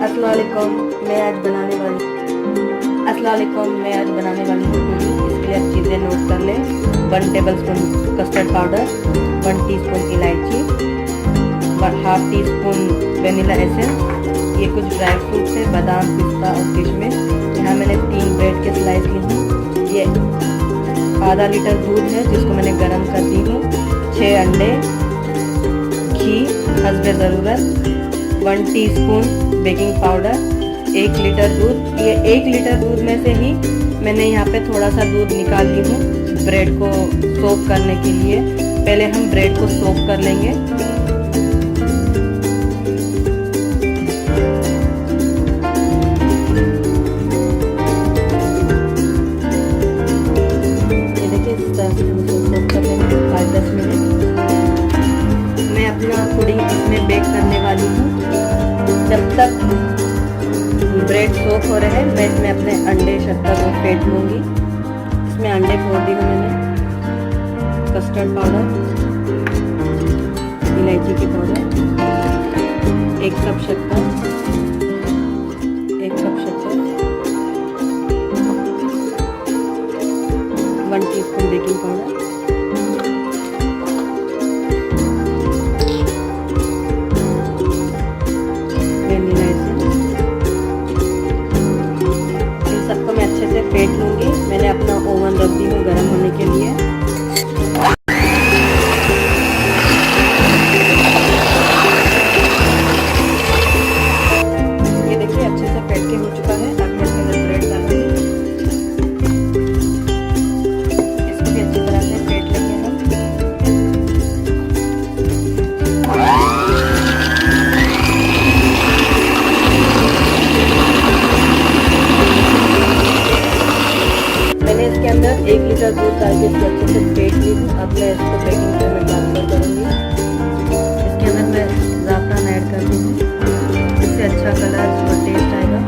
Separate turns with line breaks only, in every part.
अस्सलामुअलैकुम, मैं आज बनाने वाली हूँ पूरी। इसके लिए आप चीज़ें नोट कर लें। 1 टेबलस्पून कस्टर्ड पाउडर, 1 टीस्पून इलायची, 1/2 टीस्पून वेनिला एसेंस। ये कुछ ड्राई फ्रूट्स है, बादाम, पिस्ता और किशमिश। यहाँ मैंने 3 ब्रेड के स्लाइस ली हूँ। ये आधा लीटर दूध है जिसको मैंने गर्म कर दी हूँ। 6 अंडे, घी हस्बे ज़रूरत, 1 टीस्पून बेकिंग पाउडर, 1 लीटर दूध। ये 1 लीटर दूध में से ही मैंने यहाँ पे थोड़ा सा दूध निकाल ली हूँ ब्रेड को सोक करने के लिए। पहले हम ब्रेड को सोक कर लेंगे। ये देखिए इस तरह से हम सोक कर लेंगे 5-10 मिनट। मैं अपना पुडिंग इसमें बेक करने वाली हूँ। जब तक ब्रेड सोक हो रहे हैं मैं इसमें अपने अंडे शक्कर को फेंट लूँगी। इसमें अंडे फोड़ दी हूँ मैंने, कस्टर्ड पाउडर, इलायची की पाउडर, 1 कप शक्कर, 1 टीस्पून बेकिंग पाउडर, फेंट लूँगी। मैंने अपना ओवन रख दी हूँ गर्म होने के लिए। ये देखिए अच्छे से फेंट के हो चुका है। अब मैं इसके अंदर ब्रेड डालूंगी। इसको भी अच्छी तरह से फेंट लेंगे हम। इसके अंदर 1 लीटर दूध डाल के इसको अच्छे से फेंट ली हूँ। अब मैं इसको बेकिंग ट्रे में ट्रांसफर करूँगी। इसके अंदर मैं ज़ाफ़रान ऐड कर दूँगी, इससे अच्छा कलर और टेस्ट आएगा।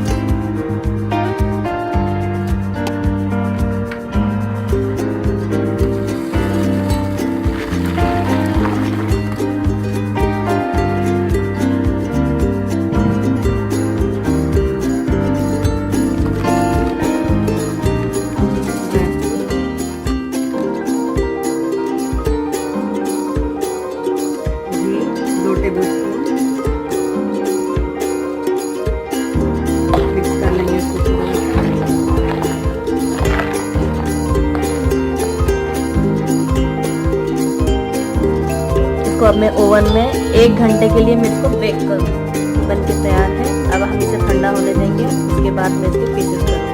अब मैं ओवन में 1 घंटे के लिए मैं इसको बेक करूँ। बन के तैयार है। अब हम इसे ठंडा होने देंगे, उसके बाद मैं इसके पीसेस करूँगी।